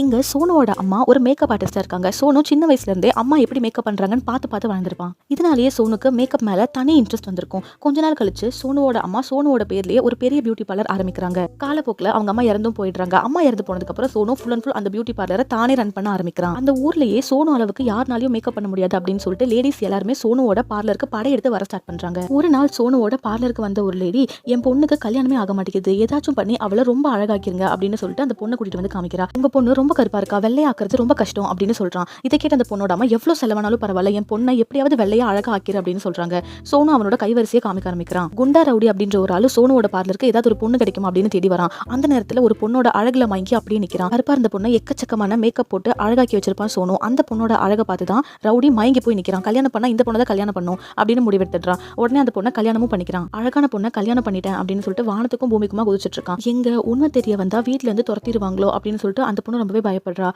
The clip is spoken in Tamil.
இங்க சோனுவோட அம்மா ஒரு மேக்கப் ஆர்டிஸ்டா இருக்காங்க. சோனு சின்ன வயசுல இருந்தே அம்மா எப்படி மேக்கப் பண்றாங்கன்னு பார்த்து பார்த்து வளர்ந்திருப்பான். இதனாலேயே சோனுக்கு மேக்கப் மேல தனி இன்ட்ரெஸ்ட் வந்திருக்கும். கொஞ்ச நாள் கழிச்சு சோனுவோட அம்மா சோனுவோட பேர்லயே ஒரு பெரிய பியூட்டி பார்லர் ஆரம்பிக்கிறாங்க. காலப்போக்குல அவங்க அம்மா இறந்தும் போயிடுறாங்க. அம்மா இறந்து போனதுக்கு அப்புறம் சோனு ஃபுல் அண்ட் ஃபுல் அந்த பியூட்டி பார்லரை தானே ரன் பண்ண ஆரம்பிக்கிறான். அந்த ஊர்லயே சோனு அளவுக்கு யாருனாலையும் மேக்கப் பண்ண முடியாது அப்படின்னு சொல்லிட்டு லேடிஸ் எல்லாருமே சோனுவோட பார்லருக்கு படையெடுத்து வர ஸ்டார்ட் பண்றாங்க. ஒரு நாள் சோனுவோட பார்லருக்கு வந்த ஒரு லேடி, என் பொண்ணுக்கு கல்யாணமே ஆக மாட்டேங்குது, ஏதாச்சும் பண்ணி அவளை ரொம்ப அழகாக்கிருங்க அப்படின்னு சொல்லிட்டு அந்த பொண்ணை கூட்டிட்டு வந்து காமிக்கிறா. உங்க பொண்ணு ரொம்ப கருப்பா இருக்கா, வெள்ளையாக்குறது ரொம்ப கஷ்டம் அப்படின்னு சொல்றான். இதை கேட்ட அந்த பொண்ணோட அம்மா எவ்வளவு செலவானாலும் பரவாயில்ல, என் பொண்ணை எப்படியாவது வெள்ளையா அழகா ஆக்கிரு அப்படின்னு சொல்றாங்க. சோனு அவனோட கைவரிசையை காமிக்க ஆரம்பிக்கிறான். குண்டா ரவுடி அப்படின்ற ஒரு ஆளு சோனுவோட பார்லருக்கு ஏதாவது ஒரு பொண்ணு கிடைக்கும் அப்படின்னு தேடி வரான். அந்த நேரத்துல ஒரு பொண்ணோட அழகுல மயங்கி அப்படியே நிக்கிறான். கருப்பா இருந்த பொண்ணை எக்கச்சக்கமான மேக்கப் போட்டு அழகாக்கி வச்சிருப்பான் சோனு. அந்த பொண்ணோட அழகை பார்த்து தான் ரவுடி மயங்கி போய் நிக்கிறான். கல்யாணம் பண்ணா இந்த பொண்ணை தான் கல்யாணம் பண்ணும் அப்படின்னு முடிவெடுத்துறான். உடனே அந்த பொண்ணை கல்யாணமும் பண்ணிக்கிறான். அழகான பொண்ணை கல்யாணம் பண்ணிட்டேன் அப்படின்னு சொல்லிட்டு வானத்துக்கும் பூமிக்குமா குதிச்சிட்டு இருக்கான். எங்க உண்மை தெரிய வந்தா வீட்டுல இருந்து துரத்திடுவாங்களோ அப்படின்னு சொல்லிட்டு அந்த பொண்ணு ரொம்பவே பயப்படுறா.